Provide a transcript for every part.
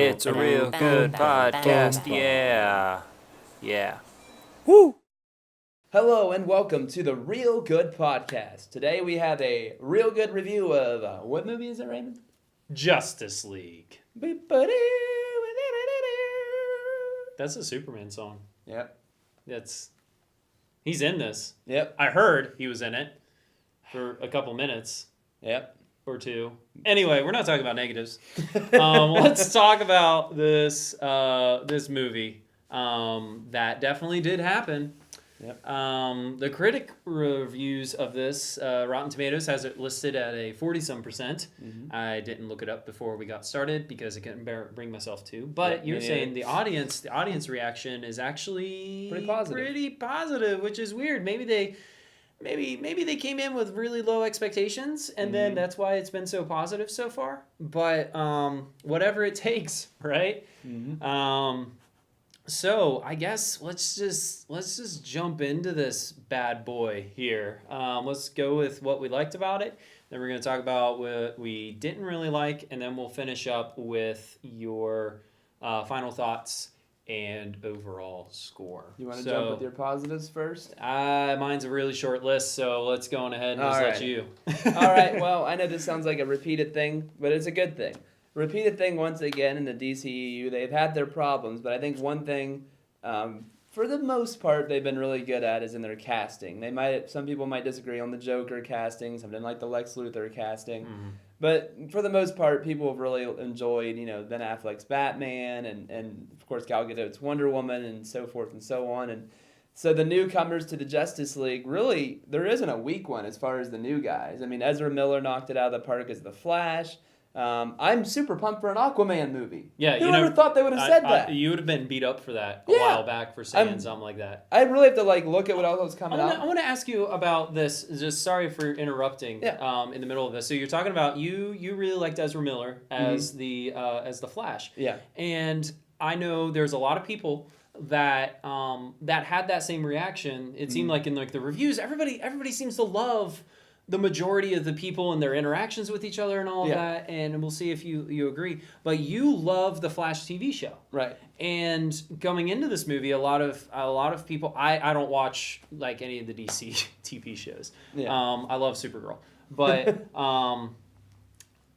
It's a real good podcast, yeah. Yeah. Woo! Hello and welcome to the Real Good Podcast. Today we have a real good review of what movie is it, Raymond? Justice League. That's a Superman song. Yep. He's in this. Yep. I heard he was in it for a couple minutes Yep. or two. Anyway, we're not talking about negatives. Let's talk about this movie that definitely did happen. Yep. The critic reviews of this, Rotten Tomatoes has it listed at a 40-some%. Mm-hmm. I didn't look it up before we got started because I couldn't bring myself to. But Yeah, you're saying the audience reaction is actually Pretty positive. which is weird. Maybe they came in with really low expectations, and then that's why it's been so positive so far. But whatever it takes, right? Mm-hmm. So I guess let's just jump into this bad boy here. Let's go with what we liked about it. Then we're going to talk about what we didn't really like, and then we'll finish up with your final thoughts and overall score. You want to jump with your positives first? Mine's a really short list, so let's go on ahead and All just right. let you. All right. Well, I know this sounds like a repeated thing, but it's a good thing. Repeated thing once again in the DCEU. They've had their problems, but I think one thing, for the most part, they've been really good at is in their casting. Some people might disagree on the Joker casting, some didn't like the Lex Luthor casting, but for the most part, people have really enjoyed, Ben Affleck's Batman and of course Gal Gadot's Wonder Woman and so forth and so on. And so the newcomers to the Justice League, really, there isn't a weak one as far as the new guys. I mean, Ezra Miller knocked it out of the park as the Flash. I'm super pumped for an Aquaman movie. Yeah, Who ever thought they would have said that? You would have been beat up for that a Yeah. while back for saying something like that. I really have to look at what else was coming I out. want to ask you about this. Just sorry for interrupting. Yeah. In the middle of this. So you're talking about you really liked Ezra Miller as the Flash. Yeah. And I know there's a lot of people that had that same reaction. It seemed like in the reviews, everybody seems to love the majority of the people and their interactions with each other and all of that, and we'll see if you agree. But you love the Flash TV show, Right. and coming into this movie, a lot of people. I don't watch like any of the DC TV shows. Yeah. I love Supergirl, but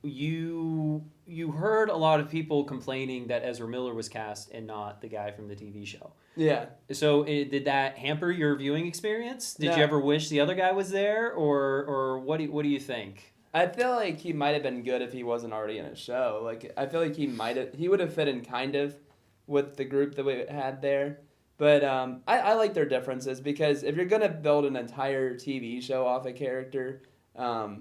you heard a lot of people complaining that Ezra Miller was cast and not the guy from the TV show. Yeah. So did that hamper your viewing experience? Did No. you ever wish the other guy was there, or what do you think? I feel like he might have been good if he wasn't already in a show. Like, I feel like he would have fit in kind of with the group that we had there. But I like their differences because if you're going to build an entire TV show off a character,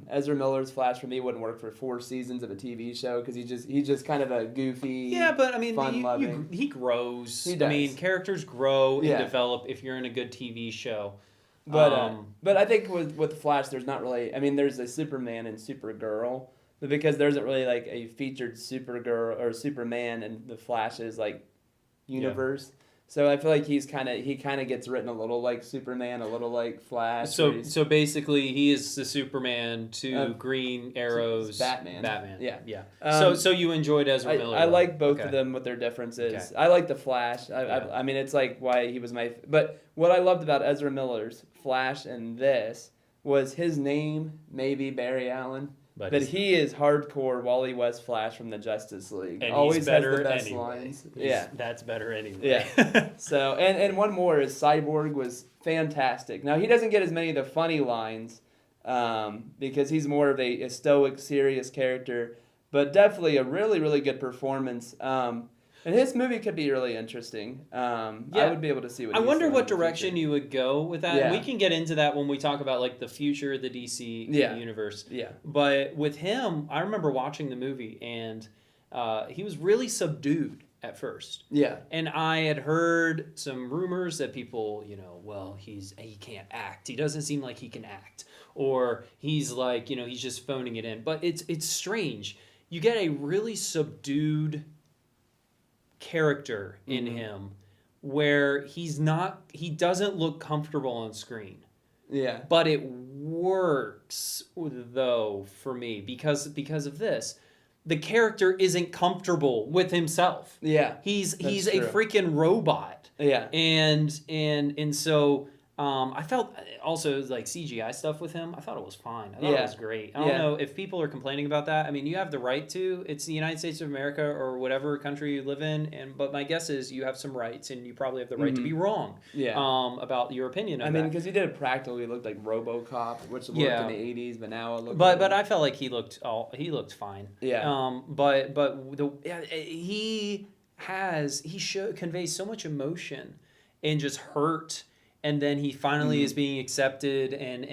Ezra Miller's Flash for me wouldn't work for 4 seasons of a TV show because he's just kind of a goofy. Yeah, but I mean, fun-loving. he grows. He does. I mean, characters grow Yeah. and develop if you're in a good TV show. But I think with Flash, there's not really. I mean, there's a Superman and Supergirl, but because there isn't really like a featured Supergirl or Superman in the Flash's like universe. So I feel like he kind of gets written a little like Superman, a little like Flash. So basically, he is the Superman to Green Arrow's Batman. Yeah. Um, So you enjoyed Ezra Miller. I like both Okay. of them with their differences. Okay. I like the Flash. Yeah. I mean, it's like why he was my. But what I loved about Ezra Miller's Flash and this was his name, maybe Barry Allen. But he is hardcore Wally West Flash from the Justice League. And Always he's better has the best anyway. lines. Yeah. That's better anyway. Yeah. So and one more is Cyborg was fantastic. Now he doesn't get as many of the funny lines because he's more of a stoic, serious character, but definitely a really, really good performance. And his movie could be really interesting. I would be able to see what I he's wonder doing what in the direction future. you would go with that. Yeah. We can get into that when we talk about like the future of the DC universe. Yeah. But with him, I remember watching the movie and he was really subdued at first. Yeah. And I had heard some rumors that people, well, he can't act. He doesn't seem like he can act. Or he's like, he's just phoning it in. But it's strange. You get a really subdued character in him where he doesn't look comfortable on screen. Yeah. But it works though for me because of this. the character isn't comfortable with himself. Yeah. He's That's a true. freaking robot. Yeah. And so I felt also like CGI stuff with him. I thought it was fine. I thought it was great. I don't know if people are complaining about that. I mean, you have the right to. It's the United States of America or whatever country you live in. But my guess is you have some rights, and you probably have the right to be wrong. Yeah. About your opinion. I mean, because he did it practically look like RoboCop, which worked in the '80s, but now it looks. But I felt like he looked fine. Yeah. But he conveys so much emotion and just hurt. And then he finally is being accepted, and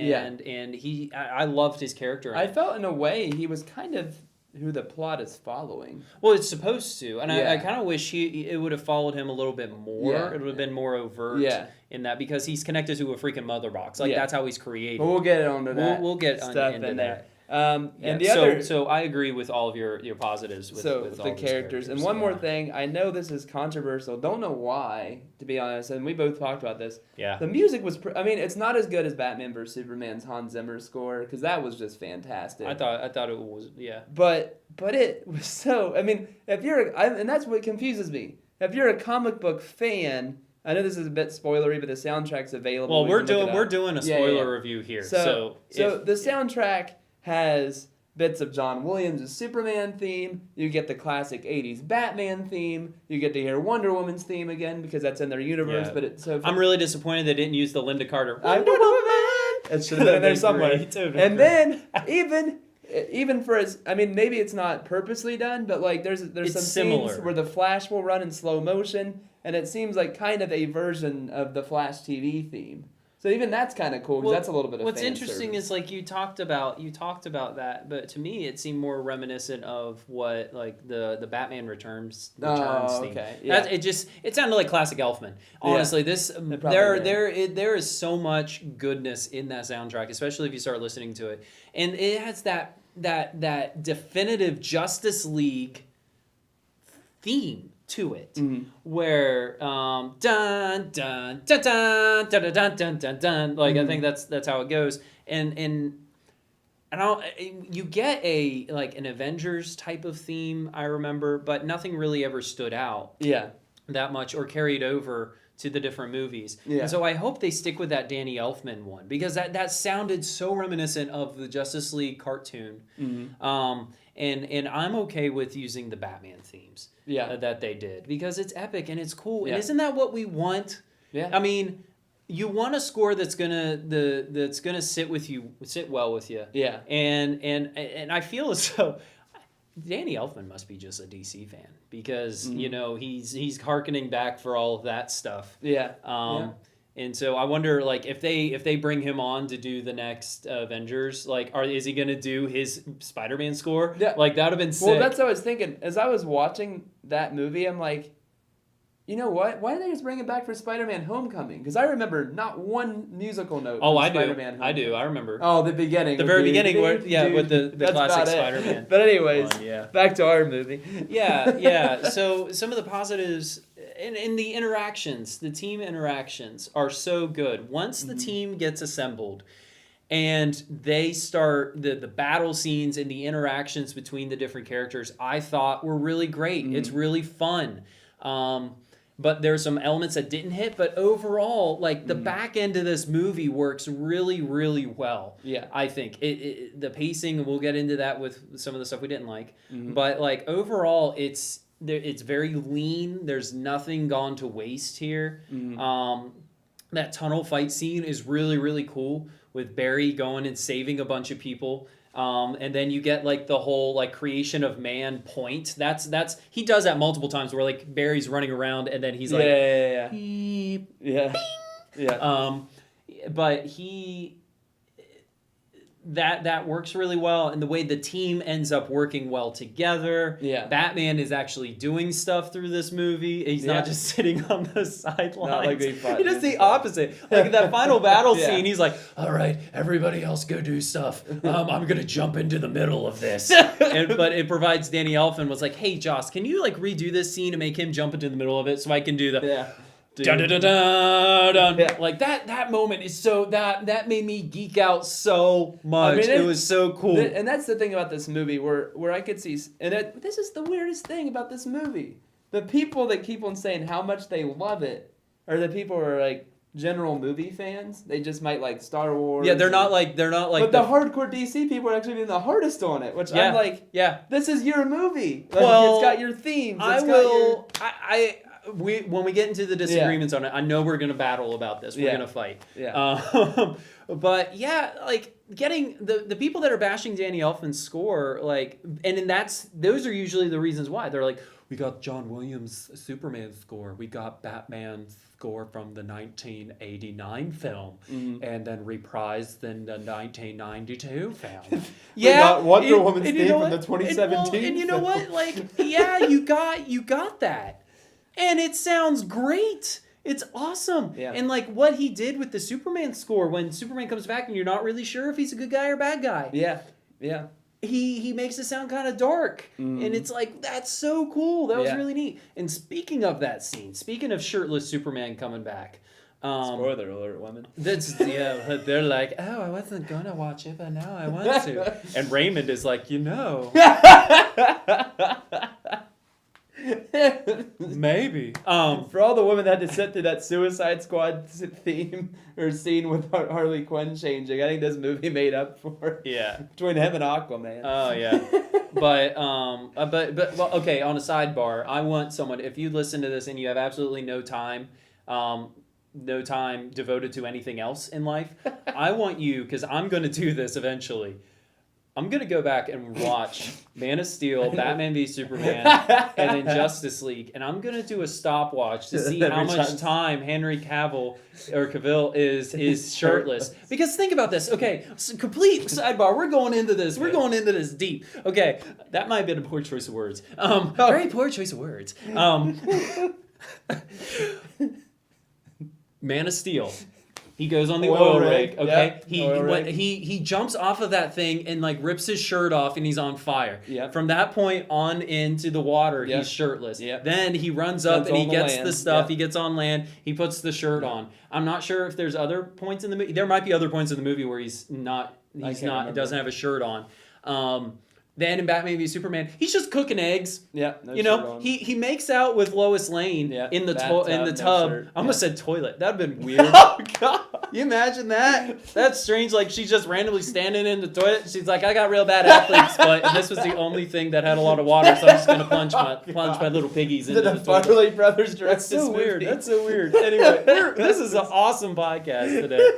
I loved his character. I felt in a way he was kind of who the plot is following. Well, it's supposed to, and I kind of wish it would have followed him a little bit more. Yeah. It would have been more overt in that, because he's connected to a freaking mother box. Like that's how he's created. But we'll get onto that. We'll get stuff into in that. And the other, so I agree with all of your positives with all the these characters. And one more thing, I know this is controversial. Don't know why, to be honest. And we both talked about this. Yeah. The music was. I mean, it's not as good as Batman vs Superman's Hans Zimmer score, because that was just fantastic. I thought it was But it was so. I mean, if you're, and that's what confuses me. If you're a comic book fan. I know this is a bit spoilery, but the soundtrack's available. Well, we're doing a spoiler review here. So the soundtrack has bits of John Williams' Superman theme. You get the classic 80s Batman theme. You get to hear Wonder Woman's theme again because that's in their universe. Yeah. But it's so. I'm really disappointed they didn't use the Linda Carter. Wonder Woman. It should have been in there somewhere. And then even for his, I mean, maybe it's not purposely done, but like there's some similar scenes where the Flash will run in slow motion, and it seems like kind of a version of the Flash TV theme. So even that's kind of cool because that's a little bit of. What's fan interesting service. is like you talked about that, but to me it seemed more reminiscent of what like the Batman Returns theme. Okay. Yeah. It sounded like classic Elfman. Honestly, there is so much goodness in that soundtrack, especially if you start listening to it, and it has that definitive Justice League theme to it, where dun dun dun dun dun dun dun dun dun dun. Like I think that's how it goes, and you get an Avengers type of theme, I remember, but nothing really ever stood out that much or carried over to the different movies. And so I hope they stick with that Danny Elfman one, because that sounded so reminiscent of the Justice League cartoon. And I'm okay with using the Batman themes that they did, because it's epic and it's cool. And isn't that what we want? Yeah. I mean, you want a score that's gonna sit well with you. Yeah. And I feel as though Danny Elfman must be just a DC fan, because he's hearkening back for all of that stuff. Yeah. And so I wonder, like, if they bring him on to do the next Avengers, like, is he gonna do his Spider-Man score? Yeah. Like, that would have been sick. Well, that's what I was thinking. As I was watching that movie, I'm like, you know what? Why didn't they just bring it back for Spider-Man Homecoming? Because I remember not one musical note. Oh, I do. I do. I remember. Oh, the beginning. The very beginning, with the classic Spider-Man. But anyways, back to our movie. Yeah. So some of the positives in the interactions, the team interactions are so good. Once the team gets assembled and they start the battle scenes and the interactions between the different characters, I thought were really great. It's really fun. But there's some elements that didn't hit. But overall, like, the back end of this movie works really, really well. Yeah, I think the pacing. We'll get into that with some of the stuff we didn't like. But like overall, it's very lean. There's nothing gone to waste here. That tunnel fight scene is really, really cool, with Barry going and saving a bunch of people. And then you get like the whole like creation of man point. That's he does that multiple times, where like Barry's running around and then he's like beep, but that works really well, and the way the team ends up working well together. Yeah, Batman is actually doing stuff through this movie. He's not just sitting on the sidelines. Not like he does the opposite. Like in that final battle scene, he's like, "All right, everybody else go do stuff. I'm gonna jump into the middle of this." But it provides Danny Elfman was like, "Hey, Joss, can you like redo this scene and make him jump into the middle of it so I can do the Dun, dun, dun, dun, dun. Yeah. Like that moment is so that made me geek out so much. I mean, it was so cool. And that's the thing about this movie where I could see, this is the weirdest thing about this movie. The people that keep on saying how much they love it are the people who are like general movie fans. They just might like Star Wars. Yeah, they're not like But the hardcore DC people are actually being the hardest on it, which Yeah, I'm like, yeah. this is your movie. Like, Well, it's got your themes. When we get into the disagreements on it, I know we're gonna battle about this. We're gonna fight. Yeah. But yeah, like getting the people that are bashing Danny Elfman's score, like, and those are usually the reasons why they're like, we got John Williams' Superman score, we got Batman's score from the 1989 film, and then reprised in the 1992 film. We got Wonder Woman's theme from the 2017 and you know what? Like, yeah, you got that. And it sounds great. It's awesome. Yeah. And like what he did with the Superman score when Superman comes back and you're not really sure if he's a good guy or bad guy. Yeah. Yeah. He makes it sound kind of dark. And it's like, that's so cool. That was really neat. And speaking of that scene, speaking of shirtless Superman coming back. Spoiler alert, women. They're like, oh, I wasn't gonna watch it, but now I want to. And Raymond is like, maybe. For all the women that had to sit through that Suicide Squad theme or scene with Harley Quinn changing, I think this movie made up for it. Yeah. Between him and Aquaman. Oh yeah. But well, okay, on a sidebar, I want someone, if you listen to this and you have absolutely no time devoted to anything else in life, I want you, because I'm going to do this eventually, I'm going to go back and watch Man of Steel, Batman v Superman, and then Justice League, and I'm going to do a stopwatch to see how much time Henry Cavill is shirtless. Because think about this. Okay, complete sidebar. We're going into this. We're going into this deep. Okay, that might have been a poor choice of words. Very poor choice of words. Man of Steel. He goes on the oil rig, okay? Yep. He jumps off of that thing and like rips his shirt off and he's on fire. Yep. From that point on into the water, Yep. he's shirtless. Yep. Then he runs up and he gets land. the stuff. Yep. He gets on land. He puts the shirt on. I'm not sure if there's other points in the movie. There might be other points in the movie where doesn't have a shirt on. Then in Batman v Superman, he's just cooking eggs. Yeah, He makes out with Lois Lane in the tub. Shirt. I almost said toilet. That'd have been weird. Oh God! You imagine that? That's strange. Like she's just randomly standing in the toilet. She's like, I got real bad athlete's foot, and this was the only thing that had a lot of water, so I'm just gonna plunge my little piggies into the toilet. Farley Brothers directed That's so weird. movie. That's so weird. Anyway, this is an awesome podcast today.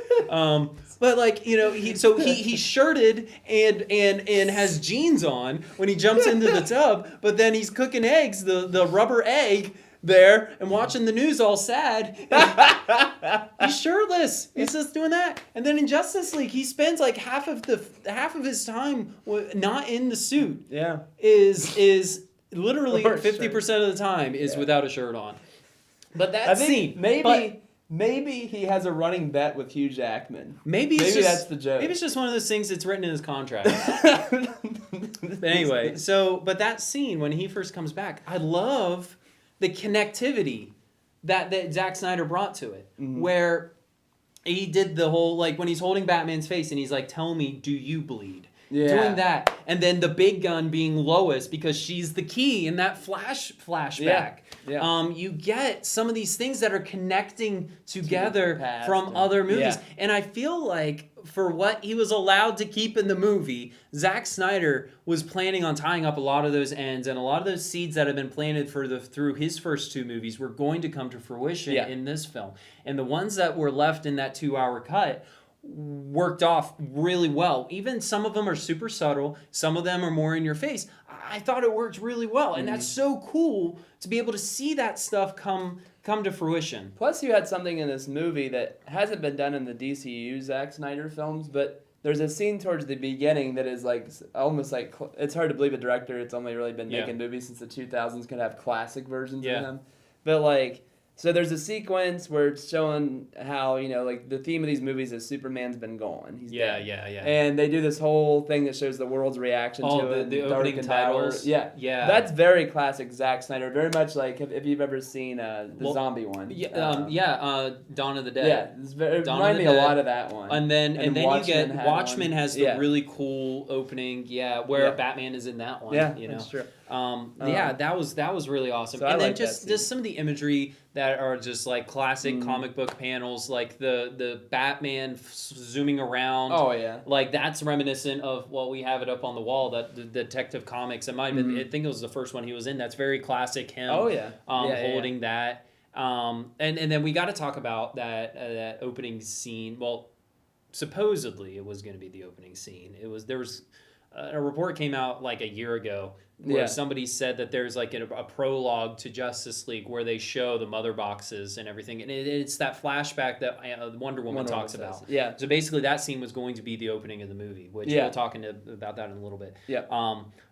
But like he's shirted and has jeans on when he jumps into the tub, but then he's cooking eggs, the rubber egg there, and watching the news all sad. He's shirtless. He's just doing that. And then in Justice League, he spends like half of his time not in the suit. Yeah. Is literally 50% of the time is without a shirt on. But that scene, maybe he has a running bet with Hugh Jackman. Maybe that's the joke. Maybe it's just one of those things that's written in his contract. But anyway, but that scene when he first comes back, I love the connectivity that Zack Snyder brought to it, where he did the whole, like, when he's holding Batman's face and he's like, tell me, do you bleed? Yeah. Doing that. And then the big gun being Lois because she's the key in that flashback. Yeah. You get some of these things that are connecting together past from other movies. Yeah. And I feel like for what he was allowed to keep in the movie, Zack Snyder was planning on tying up a lot of those ends, and a lot of those seeds that have been planted through his first two movies were going to come to fruition in this film. And the ones that were left in that 2-hour cut worked off really well. Even some of them are super subtle. Some of them are more in your face. I thought it worked really well. And that's so cool to be able to see that stuff come to fruition. Plus, you had something in this movie that hasn't been done in the DCU Zack Snyder films, but there's a scene towards the beginning that is like almost like, it's hard to believe a director, it's only really been making movies since the 2000s, could have classic versions of him. But like, So there's a sequence where it's showing how, like the theme of these movies is Superman's been gone. He's dead. Yeah. And they do this whole thing that shows the world's reaction to it. the Dark opening and titles. Dour. Yeah. Yeah. That's very classic Zack Snyder. Very much like if you've ever seen the zombie one. Dawn of the Dead. Yeah, it Dawn reminded of me the a Dead. lot of that one. And then you get had Watchmen one. has the really cool opening, where Yeah. Batman is in that one. Yeah, That's true. That was really awesome. So and I then like just some of the imagery that are just like classic comic book panels, like the Batman zooming around. Oh yeah. Like that's reminiscent of we have it up on the wall, that the Detective Comics. It might have been, I think it was the first one he was in. That's very classic him. Oh yeah. Holding that. And then we got to talk about that opening scene. Well, supposedly it was going to be the opening scene. There was a report came out like a year ago where somebody said that there's like a prologue to Justice League where they show the mother boxes and everything, and it's that flashback that Wonder Woman talks about. Yeah. So basically, that scene was going to be the opening of the movie, which we'll talk about that in a little bit. Yeah.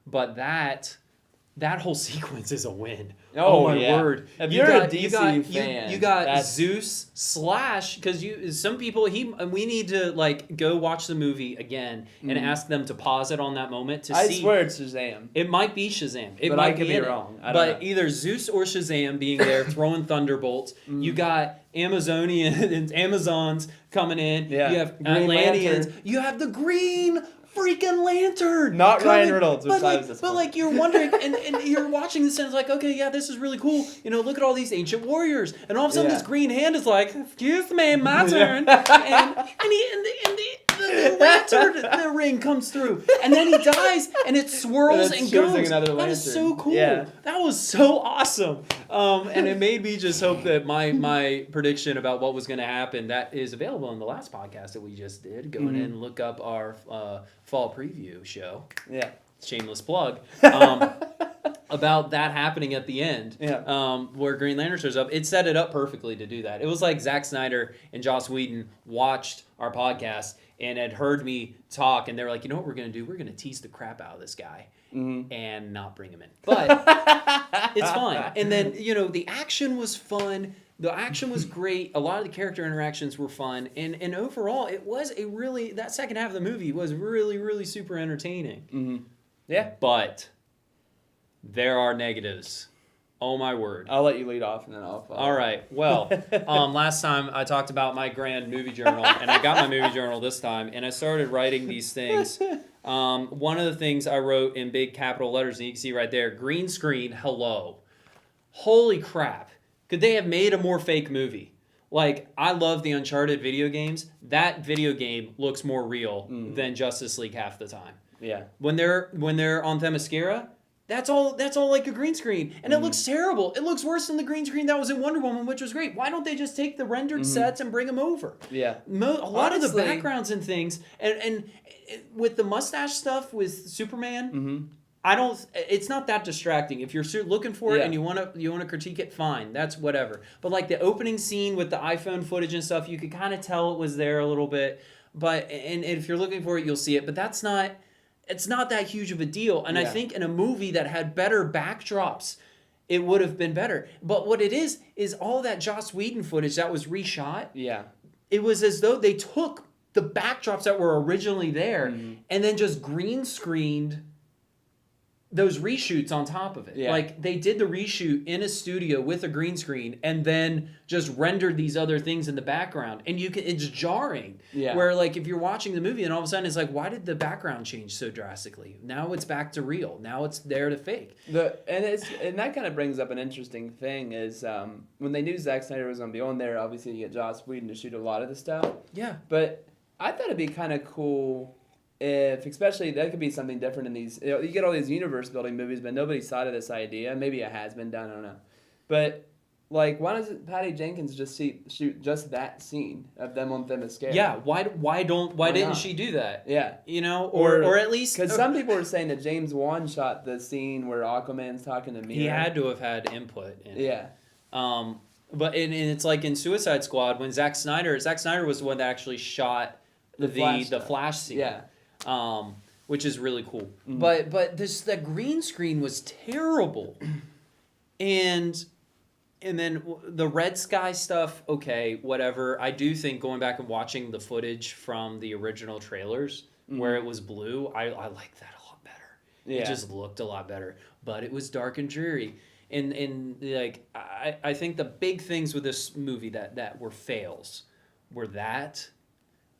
But that whole sequence is a win. Oh my word! If you're a DC fan, you got Zeus / because some people we need to like go watch the movie again and ask them to pause it on that moment to see. I swear it's Shazam. It might be Shazam. It but might I could be wrong. I don't know. either Zeus or Shazam being there throwing thunderbolts. You got Amazons coming in. Yeah. You have Green Atlanteans. Lantern. You have the Green freaking Lantern. Not coming. Ryan Reynolds, which I was but disappointed. like you're wondering, and you're watching this and it's like, okay, yeah, this is really cool. Look at all these ancient warriors, and all of a sudden this green hand is like, excuse me, my turn, the lantern, the ring comes through, and then he dies, and it swirls and goes. That is so cool. Yeah. That was so awesome. And it made me just hope that my prediction about what was going to happen, that is available in the last podcast that we just did. Go in and look up our fall preview show. Yeah. Shameless plug. About that happening at the end, where Green Lantern shows up. It set it up perfectly to do that. It was like Zack Snyder and Joss Whedon watched our podcast and had heard me talk, and they were like, you know what we're going to do? We're going to tease the crap out of this guy and not bring him in. But it's fine. And then, the action was fun. The action was great. A lot of the character interactions were fun. And overall, it was that second half of the movie was really, really super entertaining. Mm-hmm. Yeah. But there are negatives. Oh my word. I'll let you lead off and then I'll follow. All right. Well, last time I talked about my grand movie journal, and I got my movie journal this time, and I started writing these things. One of the things I wrote in big capital letters, and you can see right there, green screen, hello. Holy crap. Could they have made a more fake movie? Like, I love the Uncharted video games. That video game looks more real than Justice League half the time. Yeah. When they're on Themyscira, that's all like a green screen. And it looks terrible. It looks worse than the green screen that was in Wonder Woman, which was great. Why don't they just take the rendered sets and bring them over? Yeah. A lot of the backgrounds and things, and with the mustache stuff with Superman, it's not that distracting. If you're looking for it and you want to critique it, fine. That's whatever. But like the opening scene with the iPhone footage and stuff, you could kind of tell it was there a little bit. But and if you're looking for it, you'll see it. But it's not that huge of a deal. And I think in a movie that had better backdrops, it would have been better. But what it is all that Joss Whedon footage that was reshot. Yeah. It was as though they took the backdrops that were originally there and then just green screened those reshoots on top of it. Yeah. Like they did the reshoot in a studio with a green screen and then just rendered these other things in the background. And it's jarring. Yeah. Where like if you're watching the movie and all of a sudden it's like, why did the background change so drastically? Now it's back to real. Now it's there to fake. And that kind of brings up an interesting thing is when they knew Zack Snyder was going to be on there, obviously you get Joss Whedon to shoot a lot of the stuff. Yeah. But I thought it'd be kind of cool if, especially, that could be something different in these. You get all these universe building movies, but nobody's thought of this idea. Maybe it has been done, I don't know. But like, why doesn't Patty Jenkins just shoot just that scene of them on Themyscira? Yeah. Why didn't she do that? Yeah. Or at least because some people were saying that James Wan shot the scene where Aquaman's talking to Mira. He had to have had input in it. Yeah. But it's like in Suicide Squad when Zack Snyder was the one that actually shot the Flash scene. Yeah. Which is really cool. But that green screen was terrible. And And then the Red Sky stuff, okay, whatever. I do think going back and watching the footage from the original trailers where it was blue, I like that a lot better. Yeah. It just looked a lot better. But it was dark and dreary. And like I think the big things with this movie that were fails were that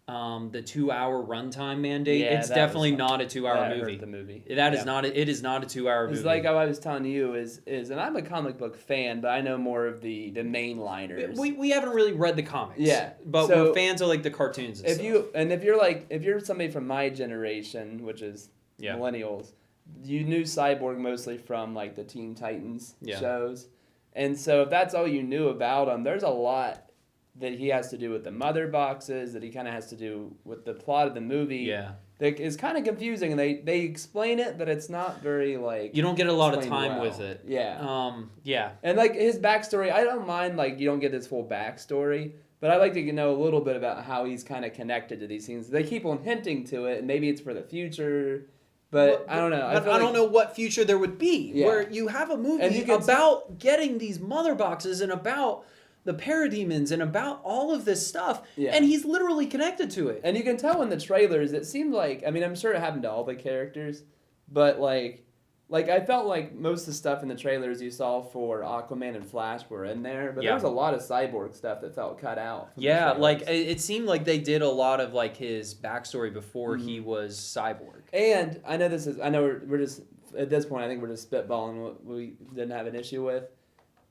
the 2-hour runtime mandate. Yeah, it's that definitely was- not a 2-hour that movie. hurt the movie. That is Yeah. not. It is not a 2-hour movie. It's like how I was telling you is, and I'm a comic book fan, but I know more of the mainliners. We haven't really read the comics. Yeah, But so we're fans of like the cartoons and if stuff. if you're somebody from my generation, which is Yeah. millennials, you knew Cyborg mostly from like the Teen Titans Yeah. shows, and so if that's all you knew about him, there's a lot that he has to do with the mother boxes, that he kind of has to do with the plot of the movie. Yeah. That is kind of confusing, and they explain it, but it's not very like You don't get a lot of explained time well. with it. Yeah. Yeah. And like his backstory, I don't mind like you don't get his full backstory, but I like to know a little bit about how he's kind of connected to these things. They keep on hinting to it, and maybe it's for the future, but I don't know. But feel I don't like- know what future there would be Yeah. where you have a And movie you can- about getting these mother boxes and about the parademons and about all of this stuff, Yeah. and he's literally connected to it. And you can tell in the trailers, it seemed like, I mean, I'm sure it happened to all the characters, but like I felt like most of the stuff in the trailers you saw for Aquaman and Flash were in there, but Yeah. there was a lot of Cyborg stuff that felt cut out. from the Yeah, trailers. like it seemed like they did a lot of like his backstory before Mm-hmm. he was Cyborg. And I know we're just, at this point, I think we're just spitballing what we didn't have an issue with.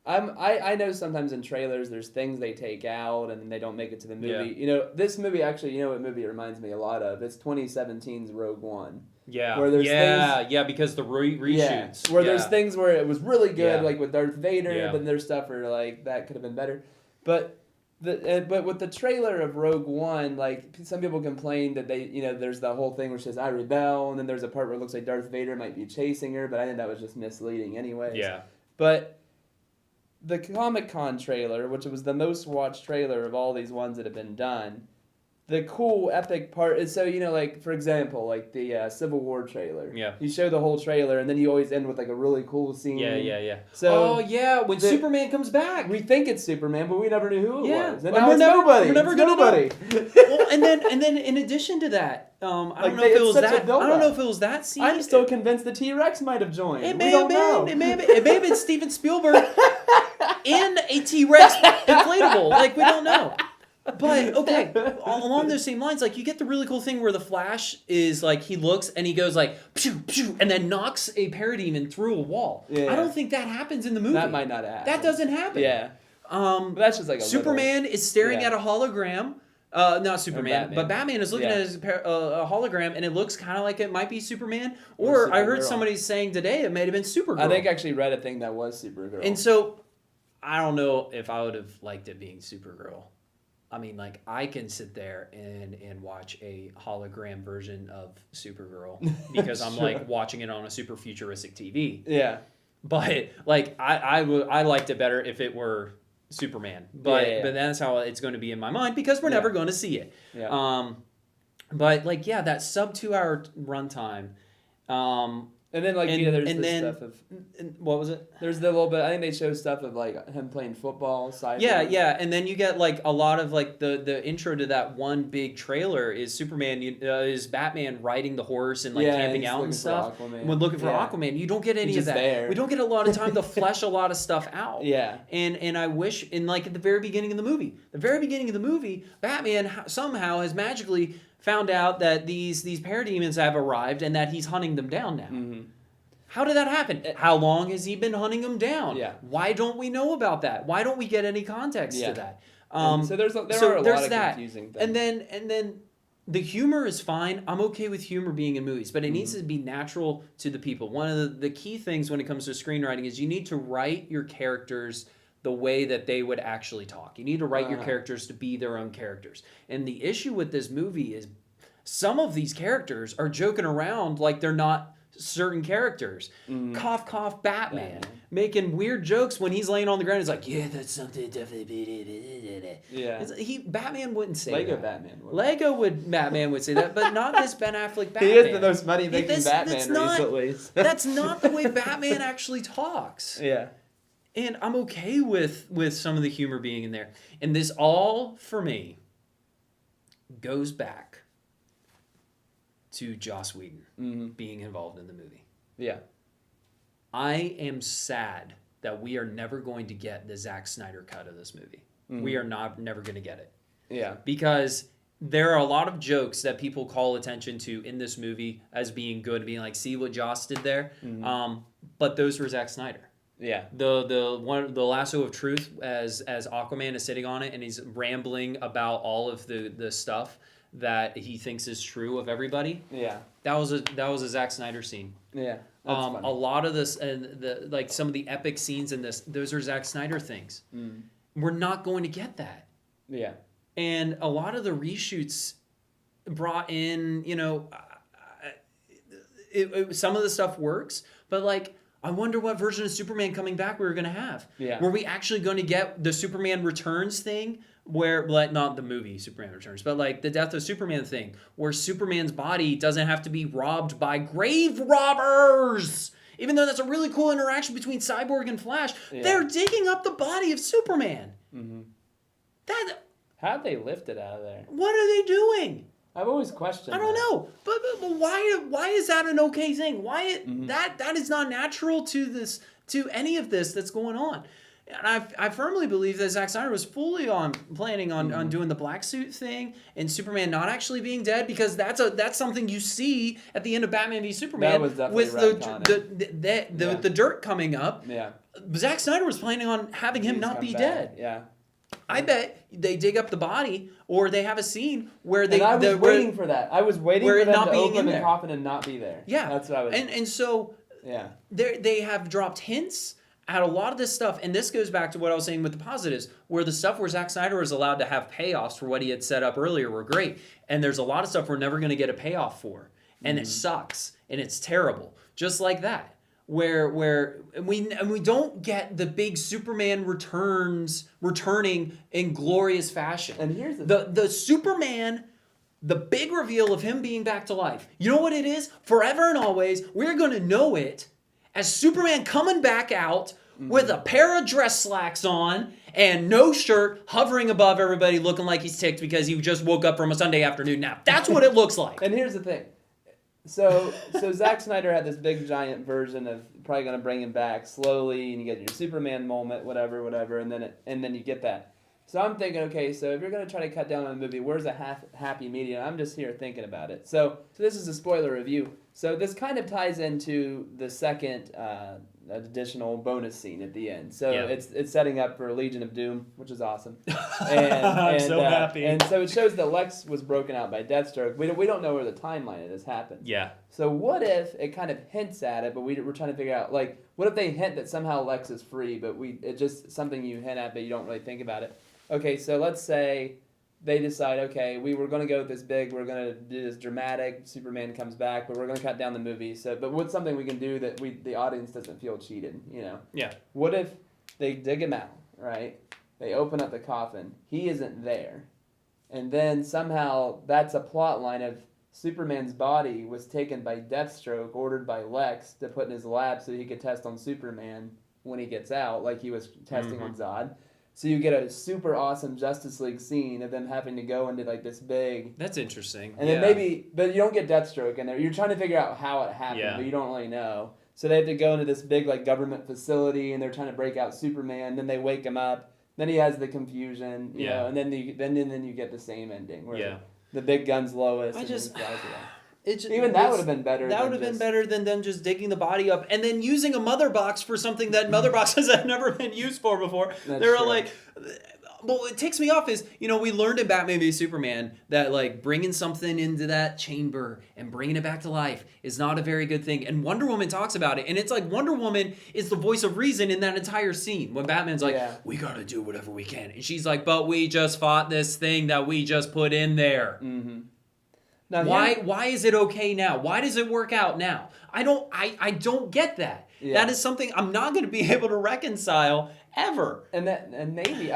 I know sometimes in trailers there's things they take out and they don't make it to the movie. Yeah. You know, this movie actually, you know what movie it reminds me a lot of? It's 2017's Rogue One. Yeah, Where there's yeah, because the reshoots. Where there's things where it was really good, Yeah. like with Darth Vader, Yeah. then there's stuff where like that could have been better. But but with the trailer of Rogue One, like some people complained that they, you know, there's the whole thing where she says "I rebel," and then there's a part where it looks like Darth Vader might be chasing her, but I think that was just misleading, anyways. Yeah. But the Comic-Con trailer, which was the most watched trailer of all these ones that have been done, the cool epic part is, so, you know, like, for example, like the Civil War trailer. Yeah. You show the whole trailer, and then you always end with, like, a really cool scene. Yeah. So oh yeah, when the- Superman comes back. we think it's Superman, but we never knew who it Yeah. was. And Well, now we're it's never- nobody. we're never It's gonna know. nobody. Well, and then in addition to that, I Like, don't know if it's it was such a that. I don't build-up. know if it was that scene. I'm still convinced the T-Rex might have joined. It We may don't have know. been. It may have been Steven Spielberg in a T-Rex inflatable. Like, we don't know. But okay, along those same lines, like you get the really cool thing where the Flash is like he looks and he goes like pew pew and then knocks a parademon through a wall. Yeah. I don't think that happens in the movie. That might not happen. That doesn't happen. Yeah. But that's just like a Superman is staring yeah. at a hologram. Not Superman, Batman. but Batman is looking Yeah. at his a hologram, and it looks kind of like it might be Superman. Or I heard Supergirl. somebody saying today it may have been Supergirl. I think I actually read a thing that was Supergirl. And so, I don't know if I would have liked it being Supergirl. I mean, like, I can sit there and watch a hologram version of Supergirl because I'm, Sure. like, watching it on a super futuristic TV. Yeah. But, like, I liked it better if it were Superman. But Yeah. but that's how it's going to be in my mind because we're Yeah. never going to see it. Yeah. But, like, yeah, that sub 2-hour runtime. And then like and- there's and the then- stuff of What was it? there's the little bit. I think they show stuff of like him playing football. Cyborg. Yeah, and then you get like a lot of like the intro to that one big trailer is Superman, is Batman riding the horse and like Yeah, camping he's out and looking for stuff. Aquaman. When looking for Yeah. Aquaman, you don't get any He's of just that. there. We don't get a lot of time to flesh a lot of stuff out. Yeah. And I wish in like at the very beginning of the movie, Batman somehow has magically found out that these parademons have arrived and that he's hunting them down now. Mm-hmm. How did that happen? How long has he been hunting them down? Yeah. Why don't we know about that? Why don't we get any context Yeah. to that? So there are a lot of confusing things. And then the humor is fine. I'm okay with humor being in movies, but it needs to be natural to the people. One of the key things when it comes to screenwriting is you need to write your characters the way that they would actually talk. You need to write your characters to be their own characters. And the issue with this movie is some of these characters are joking around like they're not certain characters. Cough, cough, Batman. Making weird jokes when he's laying on the ground. He's like, yeah, that's something definitely. Yeah. Batman wouldn't say Lego that. Batman. Batman would say that, but not this Ben Affleck Batman. He is the most money making That's Batman not- recently. That's not the way Batman actually talks. Yeah. And I'm okay with some of the humor being in there. And this all, for me, goes back to Joss Whedon being involved in the movie. Yeah. I am sad that we are never going to get the Zack Snyder cut of this movie. We are never going to get it. Yeah. Because there are a lot of jokes that people call attention to in this movie as being good, being like, see what Joss did there? But those were Zack Snyder. Yeah. The lasso of truth as Aquaman is sitting on it and he's rambling about all of the stuff that he thinks is true of everybody. Yeah. That was a Zack Snyder scene. Yeah. A lot of this and like some of the epic scenes in this, those are Zack Snyder things. We're not going to get that. Yeah. And a lot of the reshoots brought in, some of the stuff works, but like, I wonder what version of Superman coming back we were going to have. Yeah. Were we actually going to get the Superman Returns thing where, like, not the movie Superman Returns, but like the Death of Superman thing, where Superman's body doesn't have to be robbed by grave robbers? Even though that's a really cool interaction between Cyborg and Flash, they're digging up the body of Superman. How'd they lift it out of there? What are they doing? I've always questioned. I don't know, but why is that an okay thing? Why that is not natural to any of this that's going on. And I firmly believe that Zack Snyder was fully planning on doing the black suit thing and Superman not actually being dead, because that's something you see at the end of Batman v Superman That was definitely with the dirt coming up. Yeah. Zack Snyder was planning on having him not be dead. Yeah. I bet they dig up the body, or they have a scene where I was waiting for that. I was waiting for them to open the coffin and not be there. Yeah, that's what I was. And so yeah, they have dropped hints at a lot of this stuff, and this goes back to what I was saying with the positives, where the stuff where Zack Snyder was allowed to have payoffs for what he had set up earlier were great, and there's a lot of stuff we're never going to get a payoff for, and it sucks and it's terrible, just like that. Where we don't get the big Superman returning in glorious fashion. And here's the Superman, the big reveal of him being back to life. You know what it is? Forever and always, we're going to know it as Superman coming back out with a pair of dress slacks on and no shirt, hovering above everybody, looking like he's ticked because he just woke up from a Sunday afternoon nap. That's what it looks like. And here's the thing. So Zack Snyder had this big giant version of probably going to bring him back slowly, and you get your Superman moment, whatever, and then you get that. So I'm thinking, okay, so if you're going to try to cut down on the movie, where's a happy medium? I'm just here thinking about it. So this is a spoiler review. So this kind of ties into the second additional bonus scene at the end. So it's setting up for Legion of Doom, which is awesome. I'm so happy. And so it shows that Lex was broken out by Deathstroke. We don't know where the timeline of this happened. Yeah. So what if it kind of hints at it, but we're trying to figure out, like, what if they hint that somehow Lex is free, but it's just something you hint at, but you don't really think about it. Okay, so let's say they decide, okay, we were going to go with this big, we're going to do this dramatic, Superman comes back, but we're going to cut down the movie. So, but what's something we can do that the audience doesn't feel cheated, Yeah. What if they dig him out, right? They open up the coffin. He isn't there. And then somehow that's a plot line of Superman's body was taken by Deathstroke, ordered by Lex to put in his lab so he could test on Superman when he gets out, like he was testing on Zod. So you get a super awesome Justice League scene of them having to go into like this big. That's interesting. And then but you don't get Deathstroke in there. You're trying to figure out how it happened, but you don't really know. So they have to go into this big like government facility, and they're trying to break out Superman. Then they wake him up. Then he has the confusion, you know, and then you get the same ending where the big gun's Lois. That would have been better. That would have been better than them just digging the body up and then using a mother box for something that mother boxes have never been used for before. They're like, well, what ticks me off is, we learned in Batman v Superman that like bringing something into that chamber and bringing it back to life is not a very good thing. And Wonder Woman talks about it. And it's like Wonder Woman is the voice of reason in that entire scene when Batman's like, we got to do whatever we can. And she's like, but we just fought this thing that we just put in there. Mm-hmm. Now, why is it okay now? Why does it work out now? I don't get that. Yeah. That is something I'm not going to be able to reconcile ever. And maybe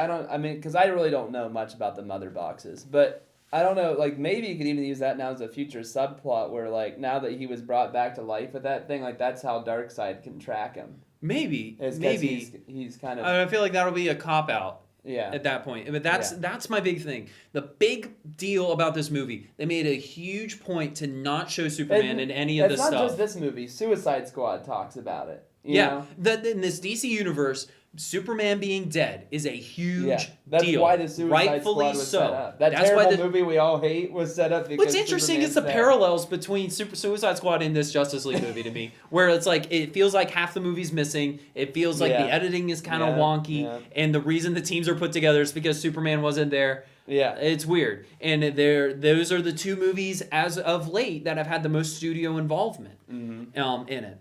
because I really don't know much about the mother boxes, but I don't know, like maybe you could even use that now as a future subplot where like now that he was brought back to life with that thing, like that's how Darkseid can track him. Maybe. It's 'cause Maybe. he's kind of I feel like that'll be a cop out. yeah. At that point. But that's my big thing. The big deal about this movie, they made a huge point to not show Superman in any of the stuff. It's not just this movie. Suicide Squad talks about it. You know? In this DC universe, Superman being dead is a huge That's deal. why the Suicide Rightfully Squad was so. set up. That That's terrible why the movie we all hate was set up because What's interesting is the Superman's parallels between Suicide Squad and this Justice League movie to me, where it's like it feels like half the movie's missing. It feels like the editing is kind of wonky, and the reason the teams are put together is because Superman wasn't there. Yeah, It's weird, and those are the two movies as of late that have had the most studio involvement in it.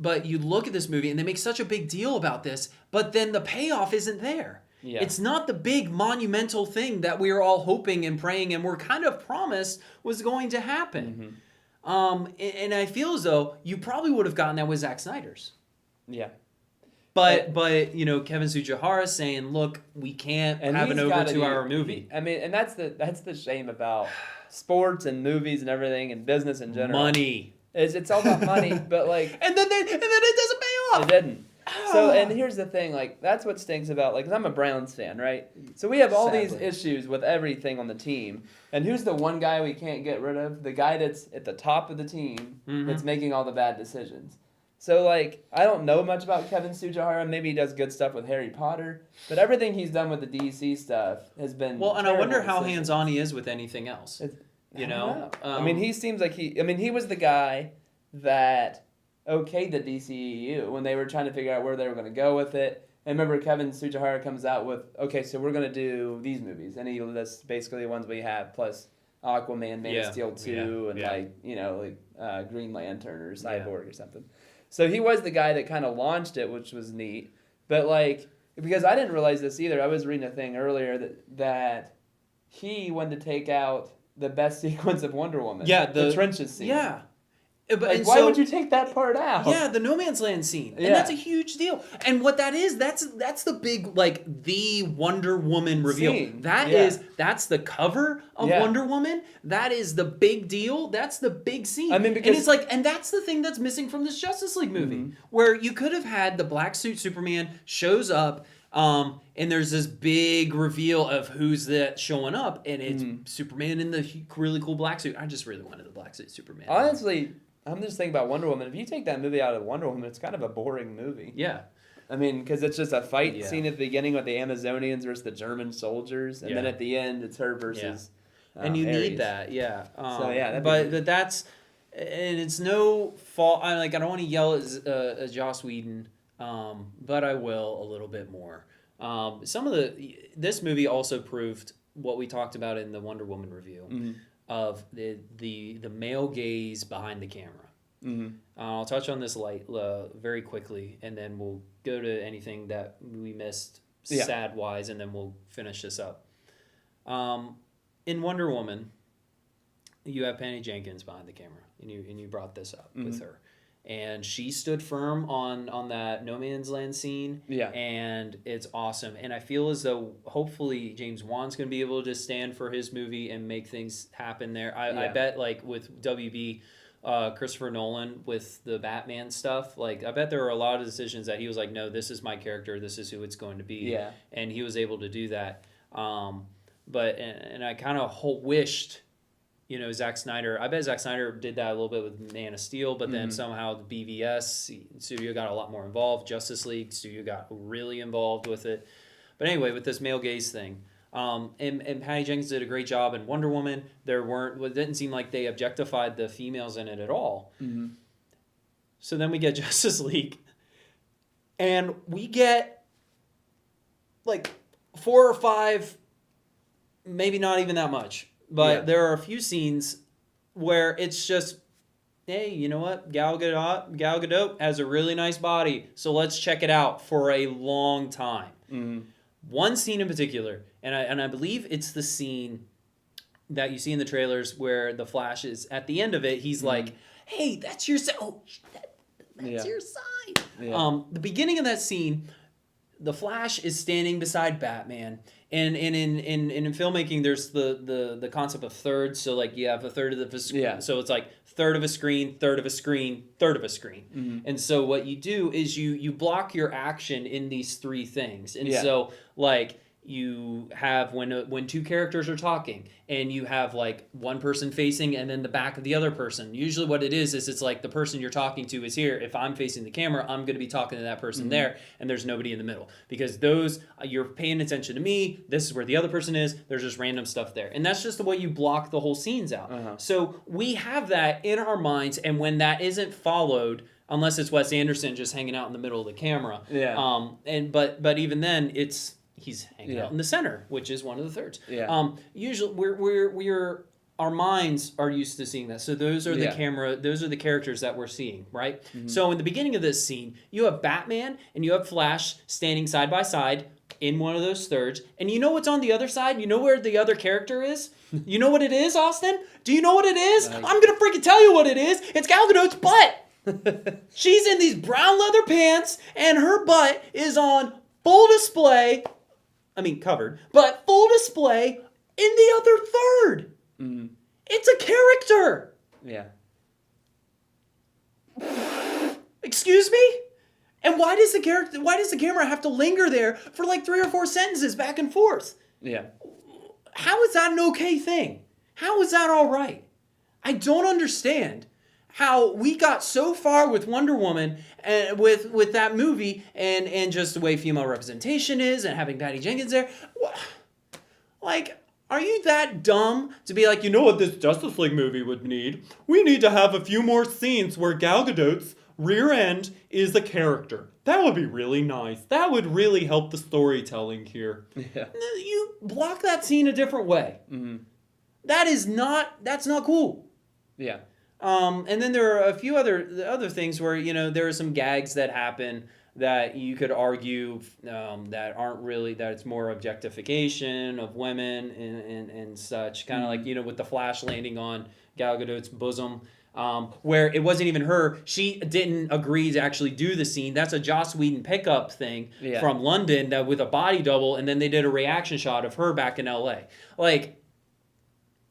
But you look at this movie and they make such a big deal about this, but then the payoff isn't there. Yeah. It's not the big monumental thing that we were all hoping and praying and were kind of promised was going to happen. And I feel as though you probably would have gotten that with Zack Snyder's. Yeah. But Kevin Tsujihara saying, look, we can't have an over 2-hour movie. And that's the shame about sports and movies and everything and business in general. Money. It's all about money, but like and then it doesn't pay off. It didn't. So, and here's the thing, like, that's what stinks about, like, 'cause I'm a Browns fan, right? So we have all these issues with everything on the team. And who's the one guy we can't get rid of? The guy that's at the top of the team that's making all the bad decisions. So, like, I don't know much about Kevin Tsujihara. Maybe he does good stuff with Harry Potter. But everything he's done with the DC stuff has been Well, and I wonder how decisions. hands-on he is with anything else. I don't know. He seems like he was the guy that okayed the DCEU when they were trying to figure out where they were going to go with it. And remember, Kevin Tsujihara comes out with, okay, so we're going to do these movies. And he lists basically the ones we have, plus Aquaman, Man of Steel 2, and Green Lantern or Cyborg or something. So he was the guy that kind of launched it, which was neat. But, like, because I didn't realize this either. I was reading a thing earlier that he wanted to take out the best sequence of Wonder Woman. Yeah, the trenches scene. Yeah. But why would you take that part out? Yeah, the No Man's Land scene. And that's a huge deal. And what that is, that's the big, like, the Wonder Woman reveal. Scene. That's the cover of Wonder Woman. That is the big deal. That's the big scene. I mean, because... And it's like, and that's the thing that's missing from this Justice League movie. Where you could have had the black suit Superman shows up, and there's this big reveal of who's that showing up, and it's Superman in the really cool black suit. I just really wanted the black suit Superman. Honestly... I'm just thinking about Wonder Woman. If you take that movie out of Wonder Woman, it's kind of a boring movie. Yeah. I mean, because it's just a fight scene at the beginning with the Amazonians versus the German soldiers, and then at the end, it's her versus. And you Ares. need that, but that's, and it's no fault. I don't want to yell at Joss Whedon, but I will a little bit more. This movie also proved what we talked about in the Wonder Woman review. Of the male gaze behind the camera. I'll touch on this very quickly, and then we'll go to anything that we missed sad-wise, and then we'll finish this up. In Wonder Woman, you have Patty Jenkins behind the camera, and you brought this up with her. And she stood firm on that No Man's Land scene. Yeah. And it's awesome. And I feel as though hopefully James Wan's going to be able to stand for his movie and make things happen there. I bet, like, with WB, Christopher Nolan with the Batman stuff, like, I bet there are a lot of decisions that he was like, no, this is my character. This is who it's going to be. Yeah. And he was able to do that. But I kind of wished... Zack Snyder, I bet Zack Snyder did that a little bit with Man of Steel, but then somehow the BVS studio got a lot more involved. Justice League studio got really involved with it. But anyway, with this male gaze thing, and Patty Jenkins did a great job in Wonder Woman. It didn't seem like they objectified the females in it at all. So then we get Justice League, and we get like 4 or 5, maybe not even that much. But there are a few scenes where it's just, hey, you know what? Gal Gadot has a really nice body, so let's check it out for a long time. One scene in particular, and I believe it's the scene that you see in the trailers where the Flash is, at the end of it, he's like, hey, that's your side. Oh, that's your side. Yeah. The beginning of that scene, the Flash is standing beside Batman. And in filmmaking, there's the concept of thirds. So like you have a third of the screen. Yeah. So it's like third of a screen, third of a screen, third of a screen. Mm-hmm. And so what you do is you block your action in these three things. And Yeah. so like you have when two characters are talking and you have like one person facing and then the back of the other person. Usually what it is it's like the person you're talking to is here. If I'm facing the camera, I'm going to be talking to that person there, and there's nobody in the middle, because those you're paying attention to me. This is where the other person is. There's just random stuff there, and that's just the way you block the whole scenes out. So we have that in our minds, and when that isn't followed, unless it's Wes Anderson just hanging out in the middle of the camera, but even then he's hanging out in the center, which is one of the thirds. Yeah. Usually we're our minds are used to seeing that. So those are those are the characters that we're seeing, right? So in the beginning of this scene, you have Batman and you have Flash standing side by side in one of those thirds. And you know what's on the other side? You know where the other character is? You know what it is, Austin? Do you know what it is? I'm going to freaking tell you what it is. It's Gal Gadot's butt. She's in these brown leather pants and her butt is on full display. I mean, covered, but full display in the other third. It's a character. Yeah. Excuse me? And why does the camera have to linger there for like 3 or 4 sentences back and forth? Yeah. How is that an okay thing? How is that all right? I don't understand how we got so far with Wonder Woman and with that movie and just the way female representation is and having Patty Jenkins there. Like, are you that dumb to be like, you know what this Justice League movie would need? We need to have a few more scenes where Gal Gadot's rear end is a character. That would be really nice. That would really help the storytelling here. Yeah. You block that scene a different way. That's not cool. Yeah. And then there are a few other things where, you know, there are some gags that happen that you could argue that aren't really, that it's more objectification of women and such. Kind of like, you know, with the Flash landing on Gal Gadot's bosom, where it wasn't even her. She didn't agree to actually do the scene. That's a Joss Whedon pickup thing from London with a body double, and then they did a reaction shot of her back in LA. Like,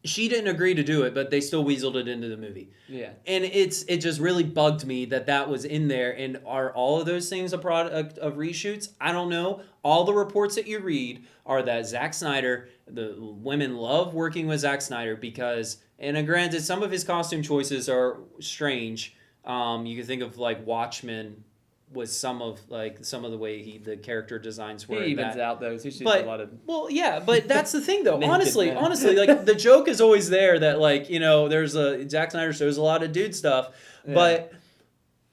she didn't agree to do it, but they still weaseled it into the movie. Yeah. And it just really bugged me that was in there. And are all of those things a product of reshoots? I don't know. All the reports that you read are that Zack Snyder, the women love working with Zack Snyder because, and granted, some of his costume choices are strange. You can think of like Watchmen was some of the way the character designs were. He evens out those. He shoots a lot of. Well, yeah, but that's the thing though. honestly, men. like the joke is always there that like, you know, there's Zack Snyder shows a lot of dude stuff, but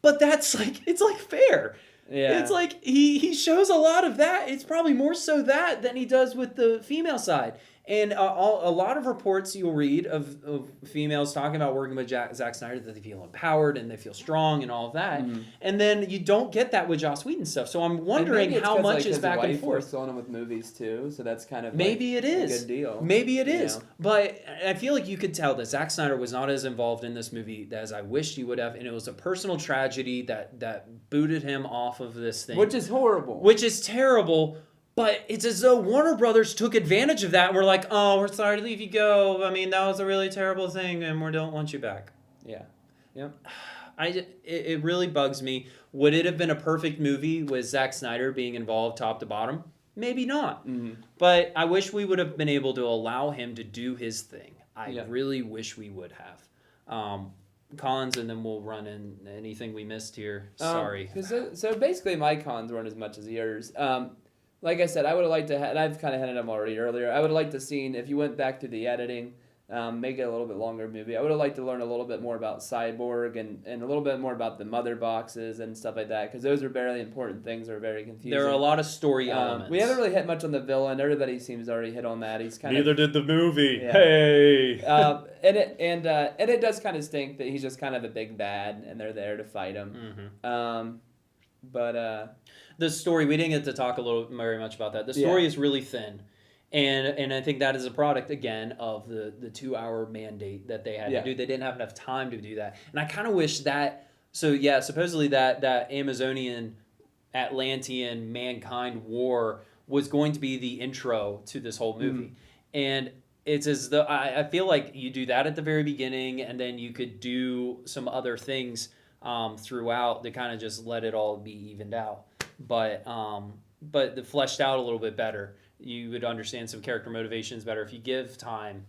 that's like, it's like fair. Yeah. It's like he shows a lot of that. It's probably more so that than he does with the female side. And a lot of reports you'll read of females talking about working with Zack Snyder, that they feel empowered and they feel strong and all of that. And then you don't get that with Joss Whedon stuff. So I'm wondering how much is back and forth. On him with movies too, so that's kind of maybe it is a good deal. Maybe it is, know? But I feel like you could tell that Zack Snyder was not as involved in this movie as I wished he would have, and it was a personal tragedy that booted him off of this thing, which is horrible, which is terrible. But it's as though Warner Brothers took advantage of that and we're like, oh, we're sorry to leave you go. I mean, that was a really terrible thing and we don't want you back. Yeah. Yep. It really bugs me. Would it have been a perfect movie with Zack Snyder being involved top to bottom? Maybe not. But I wish we would have been able to allow him to do his thing. I really wish we would have. Cons, and then we'll run in anything we missed here. Sorry. So basically my cons weren't as much as yours. Like I said, I would have liked to, and I've kind of hinted them already earlier, I would have liked to seen, if you went back to the editing, make it a little bit longer movie, I would have liked to learn a little bit more about Cyborg and a little bit more about the mother boxes and stuff like that, because those are very important things that are very confusing. There are a lot of story elements. We haven't really hit much on the villain. Everybody seems to already hit on that. He's kind Neither did the movie. Yeah. Hey. And it does kind of stink that he's just kind of a big bad, and they're there to fight him. But the story, we didn't get to talk very much about that. The story is really thin. And I think that is a product, again, of the 2-hour mandate that they had to do. They didn't have enough time to do that. And I kind of wish that, supposedly that Amazonian Atlantean mankind war was going to be the intro to this whole movie. And it's as though I feel like you do that at the very beginning, and then you could do some other things throughout to kind of just let it all be evened out. But the fleshed out a little bit better. You would understand some character motivations better if you give time.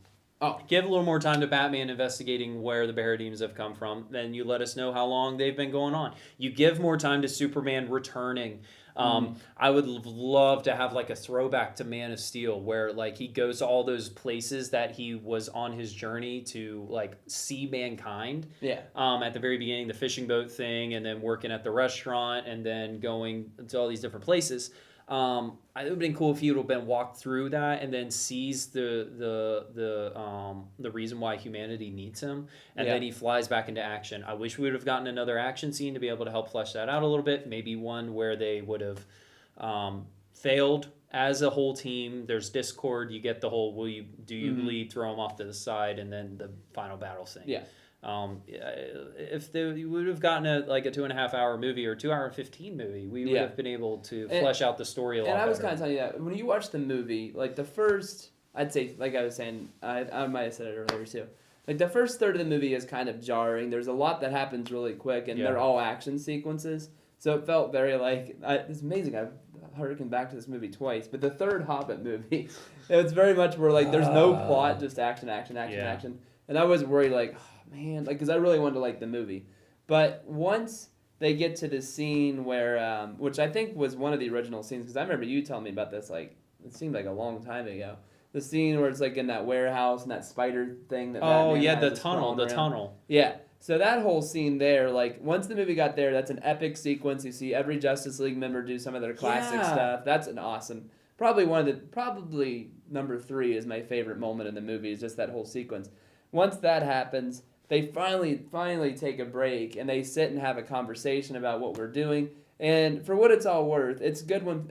Give a little more time to Batman investigating where the Parademons have come from. Then you let us know how long they've been going on. You give more time to Superman returning. I would love to have like a throwback to Man of Steel where like he goes to all those places that he was on his journey to like see mankind. Yeah. At the very beginning, the fishing boat thing, and then working at the restaurant, and then going to all these different places. It would have been cool if he would have been walked through that and then sees the reason why humanity needs him, and then he flies back into action. I wish we would have gotten another action scene to be able to help flesh that out a little bit. Maybe one where they would have failed as a whole team. There's discord. You get the whole do you lead, throw them off to the side, and then the final battle thing. Yeah. If you would have gotten a 2.5 hour movie or 2 hour and 15 movie, we would have been able to flesh out the story a lot better. And I was kind of telling you that when you watch the movie, like the first, I'd say, like I was saying, I might have said it earlier too. Like the first third of the movie is kind of jarring. There's a lot that happens really quick, and they're all action sequences. So it felt very like it's amazing. I've harkened back to this movie twice, but the third Hobbit movie, it's very much where like there's no plot, just action. And I was worried like, oh, man, like because I really wanted to like the movie, but once they get to the scene where, which I think was one of the original scenes, because I remember you telling me about this like it seemed like a long time ago. The scene where it's like in that warehouse and that spider thing that. Batman has the tunnel. Yeah. So that whole scene there, like once the movie got there, that's an epic sequence. You see every Justice League member do some of their classic stuff. That's an awesome. Probably number 3 is my favorite moment in the movie. Is just that whole sequence. Once that happens, they finally take a break and they sit and have a conversation about what we're doing. And for what it's all worth, it's good when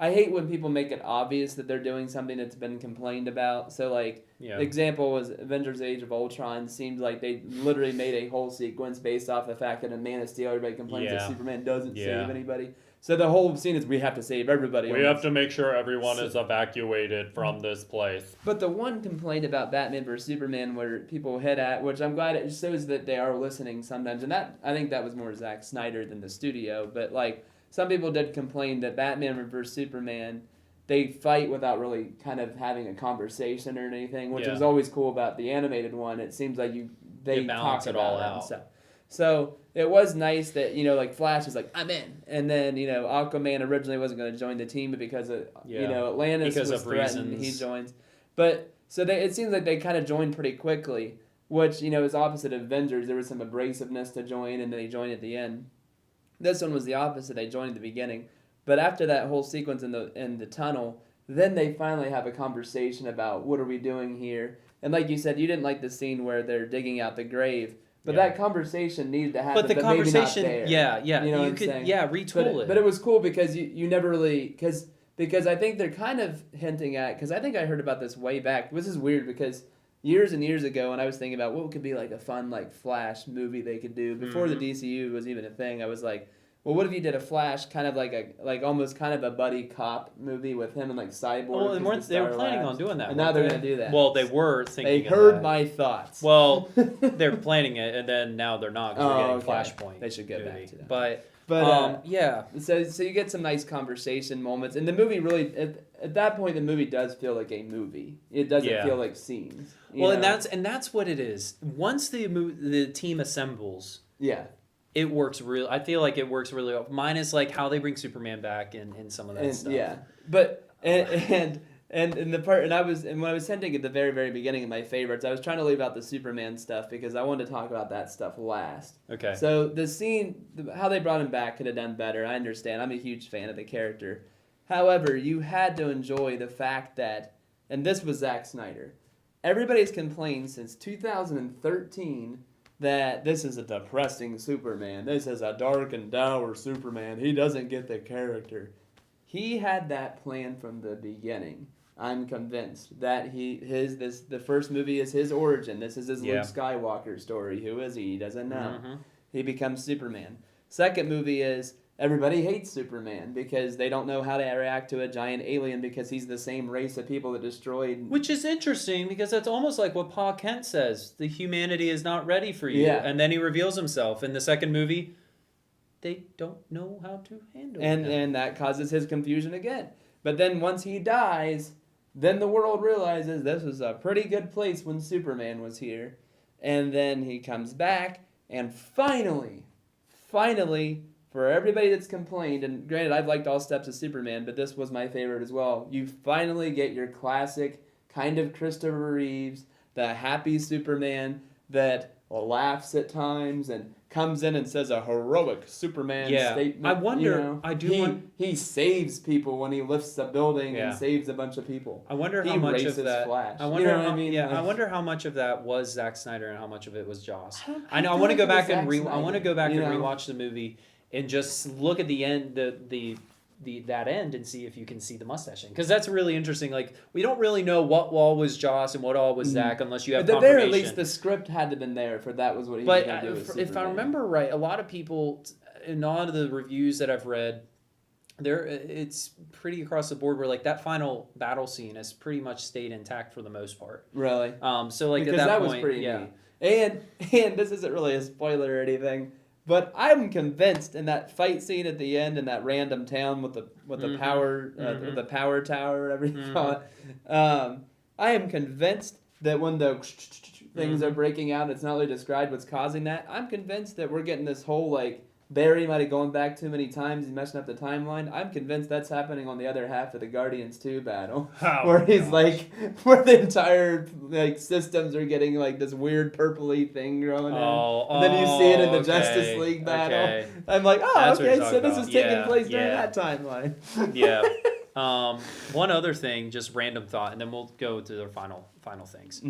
I hate when people make it obvious that they're doing something that's been complained about. So, like, the example was Avengers Age of Ultron. Seemed like they literally made a whole sequence based off the fact that in Man of Steel, everybody complains that Superman doesn't save anybody. So the whole scene is we have to save everybody. We have to make sure everyone is evacuated from this place. But the one complaint about Batman vs. Superman where people hit at, which I'm glad it shows that they are listening sometimes, and that I think that was more Zack Snyder than the studio, but, like, some people did complain that Batman vs. Superman, they fight without really kind of having a conversation or anything, which was always cool about the animated one. It seems like they talk it all out. So it was nice that, like Flash is like, I'm in. And then, Aquaman originally wasn't going to join the team, but because of, Atlantis was threatened, he joins. But so it seems like they kind of joined pretty quickly, which, is opposite of Avengers. There was some abrasiveness to join, and then they joined at the end. This one was the opposite. They joined at the beginning. But after that whole sequence in the tunnel, then they finally have a conversation about what are we doing here. And like you said, you didn't like the scene where they're digging out the grave. But that conversation needed to happen, but the conversation, maybe not there. you know what I'm saying? Retool it. But it was cool because you never really, because I think they're kind of hinting at, because I think I heard about this way back. This is weird because years and years ago when I was thinking about what could be like a fun like Flash movie they could do, before the DCU was even a thing, I was like, well, what if you did a Flash kind of like almost kind of a buddy cop movie with him and like Cyborg? Well, they were planning on doing that. And now they're going to do that. Well, they were thinking. They heard my thoughts. Well, they're planning it, and then now they're not. Because they're getting Flashpoint. They should get back to that. But yeah. So you get some nice conversation moments, and the movie really at that point the movie does feel like a movie. It doesn't feel like scenes. Well, and that's what it is. Once the team assembles. Yeah. It works real. I feel like it works really well. Minus like how they bring Superman back and some of that stuff. Yeah, but and the part when I was hinting at the very very beginning of my favorites, I was trying to leave out the Superman stuff because I wanted to talk about that stuff last. Okay. So the scene, how they brought him back could have done better. I understand. I'm a huge fan of the character. However, you had to enjoy the fact that, and this was Zack Snyder. Everybody's complained since 2013. That this is a depressing Superman. This is a dark and dour Superman. He doesn't get the character. He had that plan from the beginning. I'm convinced that the first movie is his origin. This is his Luke Skywalker story. Who is he? He doesn't know. Mm-hmm. He becomes Superman. Second movie is everybody hates Superman because they don't know how to react to a giant alien because he's the same race of people that destroyed. Which is interesting because that's almost like what Pa Kent says. The humanity is not ready for you. Yeah. And then he reveals himself in the second movie. They don't know how to handle him. And that causes his confusion again. But then once he dies, then the world realizes this was a pretty good place when Superman was here. And then he comes back, and finally, for everybody that's complained, and granted, I've liked all steps of Superman, but this was my favorite as well. You finally get your classic kind of Christopher Reeves, the happy Superman that laughs at times and comes in and says a heroic Superman statement. I wonder. He saves people when he lifts a building Yeah. and saves a bunch of people. I wonder He how much of races that. Flash. I wonder. You know what I mean? Yeah, Like, I wonder how much of that was Zack Snyder and how much of it was Joss. I know. I feel want to like go it was back and Zack I want to go back Snyder, and you know? rewatch the movie and just look at the end, that end, and see if you can see the mustaching, because that's really interesting. Like, we don't really know what all was Joss and what all was Zack unless you have But at the very confirmation. least, the script had to have been there for that was what he was But going to do with if I Superman. remember right, a lot of people, in a lot of the reviews that I've read, it's pretty across the board where like that final battle scene has pretty much stayed intact for the most part. Really? So like Because at that was point, pretty yeah. neat. And this isn't really a spoiler or anything, but I'm convinced in that fight scene at the end in that random town with the power with the power tower or whatever you call it. I am convinced that when the things are breaking out, it's not really described what's causing that. I'm convinced that we're getting this whole like Barry might have gone back too many times and messing up the timeline. I'm convinced that's happening on the other half of the Guardians 2 battle. Where he's like, where the entire like systems are getting like this weird purpley thing growing in. And then you see it in the Justice League battle. Okay. I'm like, oh, That's what okay, you're so talking this is about. taking Yeah, place during yeah. that timeline. Yeah. One other thing, just random thought, and then we'll go to the final things.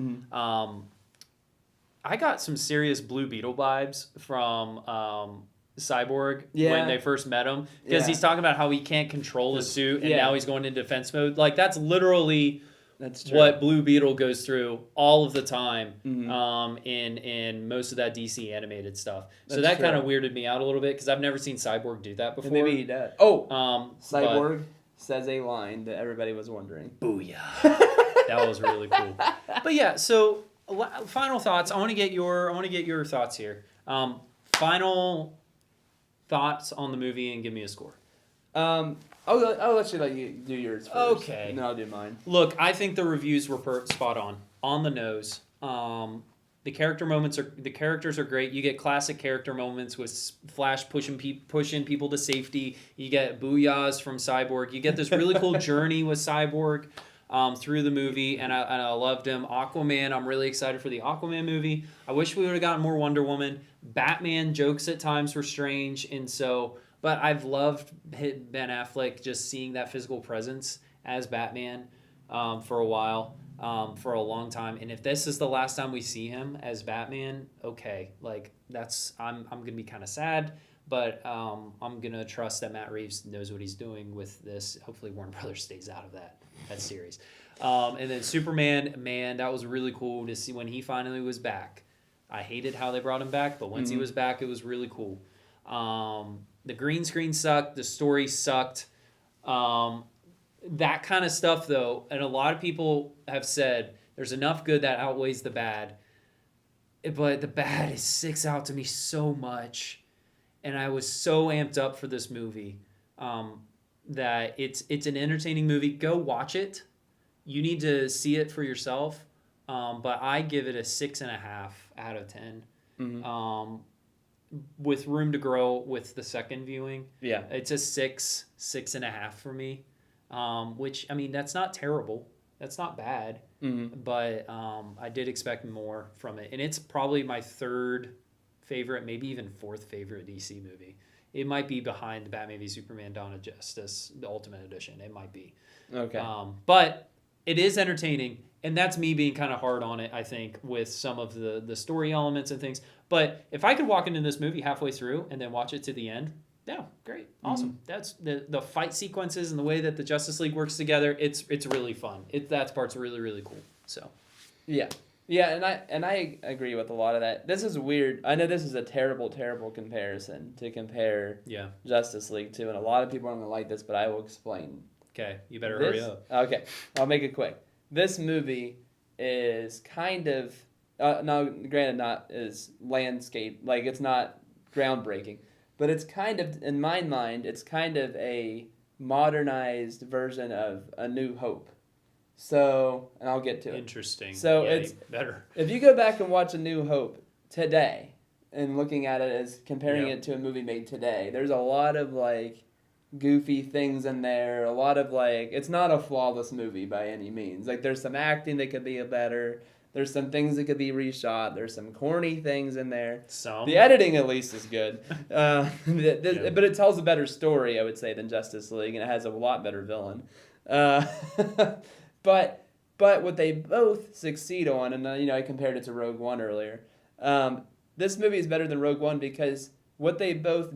I got some serious Blue Beetle vibes from Cyborg when they first met him, because he's talking about how he can't control his suit and now he's going into defense mode. Like, that's literally what Blue Beetle goes through all of the time in most of that DC animated stuff. So that kind of weirded me out a little bit because I've never seen Cyborg do that before. And maybe he does. Oh, Cyborg but, says a line that everybody was wondering. Booyah. That was really cool. But yeah, so final thoughts. I want to get your thoughts here. Final thoughts on the movie and give me a score. I'll let you do yours first. Okay. And then I'll do mine. Look, I think the reviews were spot on the nose. The characters are great. You get classic character moments with Flash pushing people to safety. You get booyahs from Cyborg. You get this really cool journey with Cyborg through the movie, and I loved him. Aquaman, I'm really excited for the Aquaman movie. I wish we would have gotten more Wonder Woman. Batman jokes at times were strange, but I've loved Ben Affleck just seeing that physical presence as Batman for a while, for a long time. And if this is the last time we see him as Batman, okay, like I'm gonna be kind of sad. But I'm gonna trust that Matt Reeves knows what he's doing with this. Hopefully, Warner Brothers stays out of that series. And then Superman, man, that was really cool to see when he finally was back. I hated how they brought him back, but once he was back, it was really cool. The green screen sucked. The story sucked. That kind of stuff, though, and a lot of people have said there's enough good that outweighs the bad. But the bad sticks out to me so much. And I was so amped up for this movie that it's an entertaining movie. Go watch it. You need to see it for yourself. But I give it a 6.5 out of 10. With room to grow with the second viewing. Yeah, it's a 6.5 for me. Which, I mean, that's not terrible. That's not bad. But I did expect more from it, and it's probably my third favorite, maybe even fourth favorite DC movie. It might be behind the Batman v Superman: Dawn of Justice, the Ultimate Edition. It might be. Okay. But it is entertaining, and that's me being kind of hard on it, I think, with some of the story elements and things. But if I could walk into this movie halfway through and then watch it to the end, yeah, great, awesome. That's the fight sequences and the way that the Justice League works together. It's really fun. That part's really, really cool. So, yeah. Yeah, and I agree with a lot of that. This is weird. I know this is a terrible, terrible comparison to compare Yeah. Justice League to, and a lot of people aren't gonna like this, but I will explain. Okay, you better hurry up. Okay, I'll make it quick. This movie is kind of now, granted, not as landscape, like it's not groundbreaking, but it's kind of, in my mind, it's kind of a modernized version of A New Hope. So, and I'll get to it. Interesting. So yeah, it's better. If you go back and watch A New Hope today, and looking at it as comparing it to a movie made today, there's a lot of like goofy things in there. A lot of like, it's not a flawless movie by any means. Like there's some acting that could be better. There's some things that could be reshot. There's some corny things in there. The editing at least is good, but it tells a better story, I would say, than Justice League, and it has a lot better villain. But what they both succeed on, and I compared it to Rogue One earlier. This movie is better than Rogue One because what they both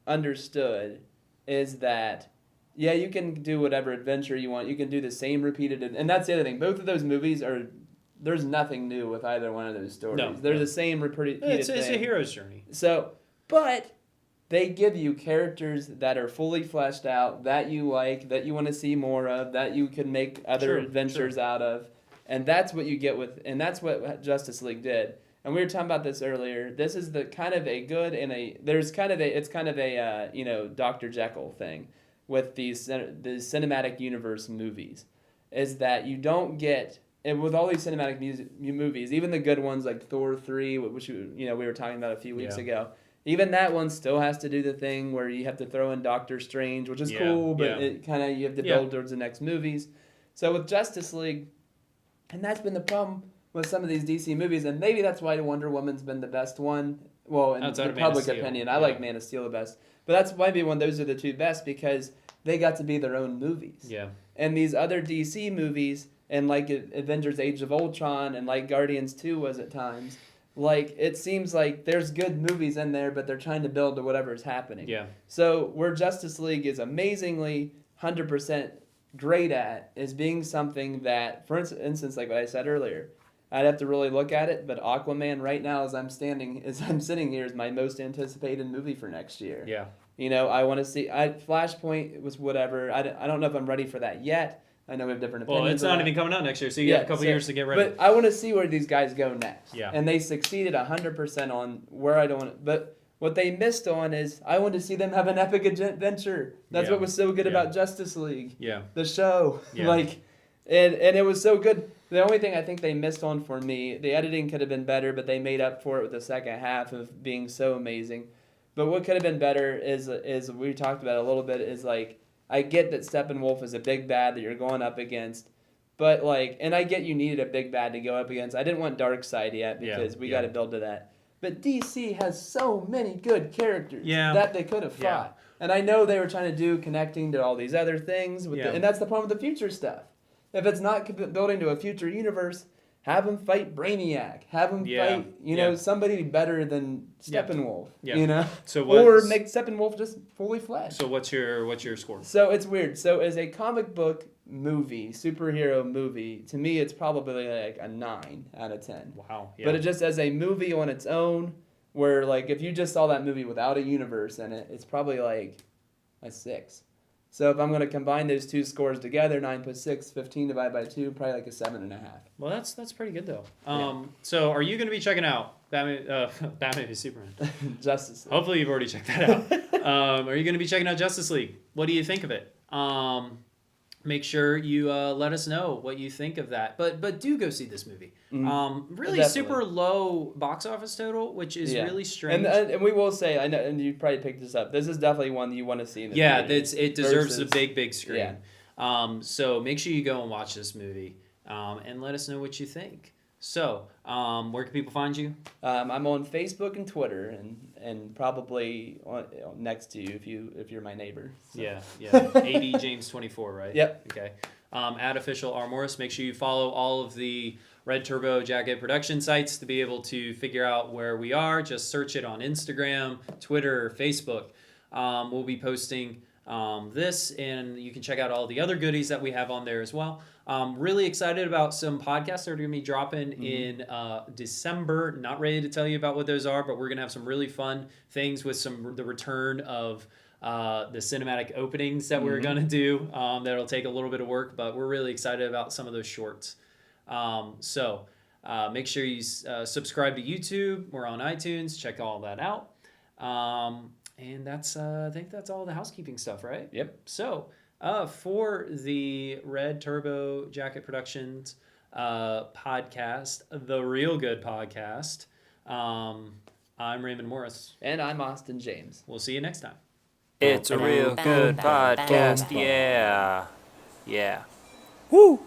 understood is that, yeah, you can do whatever adventure you want. You can do the same repeated, and that's the other thing. Both of those movies there's nothing new with either one of those stories. No, They're the same repeated thing. It's a hero's journey. So, but they give you characters that are fully fleshed out, that you like, that you want to see more of, that you can make other adventures out of. And that's what you get and that's what Justice League did. And we were talking about this earlier. This is the kind of a good and it's kind of a Dr. Jekyll thing with the cinematic universe movies, is that you don't get, and with all these cinematic movies, even the good ones like Thor 3, which we were talking about a few weeks ago, even that one still has to do the thing where you have to throw in Doctor Strange, which is cool, but it kind of, you have to build towards the next movies. So with Justice League, and that's been the problem with some of these DC movies, and maybe that's why Wonder Woman's been the best one. Well, in the public opinion, I like Man of Steel the best, but that's why those are the two best, because they got to be their own movies. Yeah. And these other DC movies, and like Avengers Age of Ultron, and like Guardians 2 was at times, like it seems like there's good movies in there, but they're trying to build to whatever is happening. Yeah. So where Justice League is amazingly 100% great at is being something that, for instance, like what I said earlier, I'd have to really look at it, but Aquaman right now, as I'm sitting here, is my most anticipated movie for next year. Yeah. I want to see. Flashpoint was whatever. I don't know if I'm ready for that yet. I know we have different opinions. Well, it's not even coming out next year, so you got a couple years to get ready. But I want to see where these guys go next. Yeah. And they succeeded 100% on where I don't want. But what they missed on is I want to see them have an epic adventure. That's what was so good about Justice League. Yeah. The show. Yeah. And it was so good. The only thing I think they missed on for me, the editing could have been better, but they made up for it with the second half of being so amazing. But what could have been better is we talked about it a little bit, is like, I get that Steppenwolf is a big bad that you're going up against, but and I get you needed a big bad to go up against. I didn't want Darkseid yet because we got to build to that. But DC has so many good characters that they could have fought. Yeah. And I know they were trying to do connecting to all these other things, and that's the problem with the future stuff. If it's not building to a future universe, have them fight Brainiac. Have them fight, somebody better than Steppenwolf. Yeah. Or make Steppenwolf just fully fledged. So what's your score? So it's weird. So as a comic book movie, superhero movie, to me it's probably like a 9 out of 10. Wow. Yeah. But it just as a movie on its own, where like if you just saw that movie without a universe in it, it's probably like a 6. So if I'm going to combine those two scores together, 9 plus 6, 15 divided by 2, probably like a 7.5. Well, that's pretty good though. So are you going to be checking out Batman v Superman? Justice League. Hopefully you've already checked that out. Are you going to be checking out Justice League? What do you think of it? Make sure you let us know what you think of that. But do go see this movie. Really definitely. Super low box office total, which is really strange. And we will say, I know, and you probably picked this up, this is definitely one you want to see in the theater. It deserves a big screen. Yeah. So make sure you go and watch this movie and let us know what you think. So, where can people find you? I'm on Facebook and Twitter, and probably next to you if you're my neighbor. So. Yeah. AD James 24, right? Yep. Okay. At official R. Morris. Make sure you follow all of the Red Turbo Jacket production sites to be able to figure out where we are. Just search it on Instagram, Twitter, Facebook. We'll be posting this, and you can check out all the other goodies that we have on there as well. Really excited about some podcasts that are going to be dropping in December. Not ready to tell you about what those are, but we're going to have some really fun things with the return of the cinematic openings that we're going to do. That'll take a little bit of work, but we're really excited about some of those shorts. So make sure you subscribe to YouTube. We're on iTunes. Check all that out. And that's I think that's all the housekeeping stuff, right? Yep. So for the Red Turbo Jacket Productions podcast, the Real Good Podcast, I'm Raymond Morris. And I'm Austin James. We'll see you next time. It's a real good podcast, yeah. Yeah. Woo!